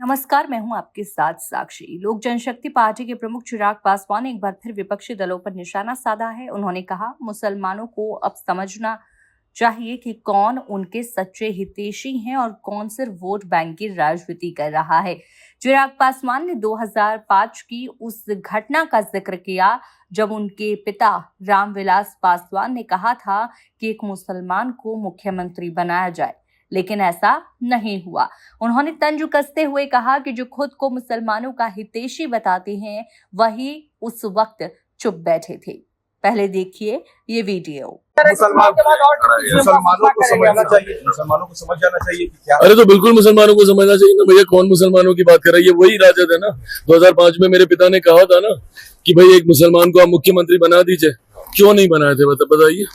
नमस्कार, मैं हूं आपके साथ साक्षी। लोक जनशक्ति पार्टी के प्रमुख चिराग पासवान ने एक बार फिर विपक्षी दलों पर निशाना साधा है। उन्होंने कहा, मुसलमानों को अब समझना चाहिए कि कौन उनके सच्चे हितैषी हैं और कौन सिर्फ वोट बैंक की राजनीति कर रहा है। चिराग पासवान ने 2005 की उस घटना का जिक्र किया जब उनके पिता रामविलास पासवान ने कहा था कि एक मुसलमान को मुख्यमंत्री बनाया जाए, लेकिन ऐसा नहीं हुआ। उन्होंने तंज कसते हुए कहा कि जो खुद को मुसलमानों का हितैषी बताते हैं वही उस वक्त चुप बैठे थे। पहले देखिए ये वीडियो। मुसलमानों को समझना चाहिए, मुसलमानों को समझ जाना चाहिए कि क्या। अरे तो बिल्कुल मुसलमानों को समझना चाहिए ना भैया। कौन मुसलमानों की बात कर रहा है? ये वही राजद है ना। 2005 में मेरे पिता ने कहा था ना कि भाई एक मुसलमान को आप मुख्यमंत्री बना दीजिए। क्यों नहीं बनाए थे बताइए?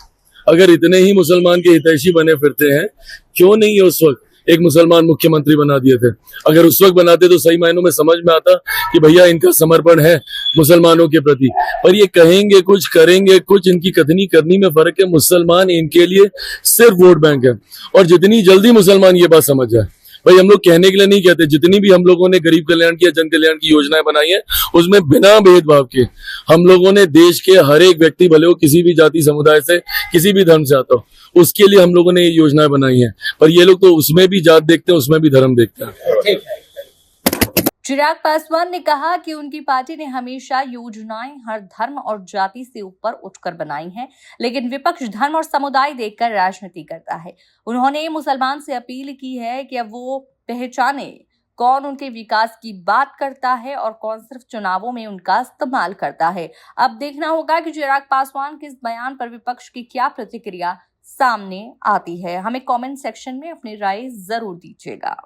अगर इतने ही मुसलमान के हितैषी बने फिरते हैं, क्यों नहीं उस वक्त एक मुसलमान मुख्यमंत्री बना दिए थे? अगर उस वक्त बनाते तो सही मायनों में समझ में आता कि भैया इनका समर्पण है मुसलमानों के प्रति। पर ये कहेंगे कुछ, करेंगे कुछ, इनकी कथनी करनी में फर्क है। मुसलमान इनके लिए सिर्फ वोट बैंक है। और जितनी जल्दी मुसलमान ये बात समझ जाए, भाई हम लोग कहने के लिए नहीं कहते, जितनी भी हम लोगों ने गरीब कल्याण की या जन कल्याण की योजनाएं बनाई हैं उसमें बिना भेदभाव के हम लोगों ने देश के हर एक व्यक्ति, भले वो किसी भी जाति समुदाय से, किसी भी धर्म से आता हो, उसके लिए हम लोगों ने ये योजनाएं बनाई हैं। पर ये लोग तो उसमें भी जात देखते हैं, उसमें भी धर्म देखते हैं। चिराग पासवान ने कहा कि उनकी पार्टी ने हमेशा योजनाएं हर धर्म और जाति से ऊपर उठकर बनाई हैं, लेकिन विपक्ष धर्म और समुदाय देखकर राजनीति करता है। उन्होंने मुसलमान से अपील की है कि अब वो पहचाने कौन उनके विकास की बात करता है और कौन सिर्फ चुनावों में उनका इस्तेमाल करता है। अब देखना होगा कि चिराग पासवान के इस बयान पर विपक्ष की क्या प्रतिक्रिया सामने आती है। हमें कमेंट सेक्शन में अपनी राय जरूर दीजिएगा।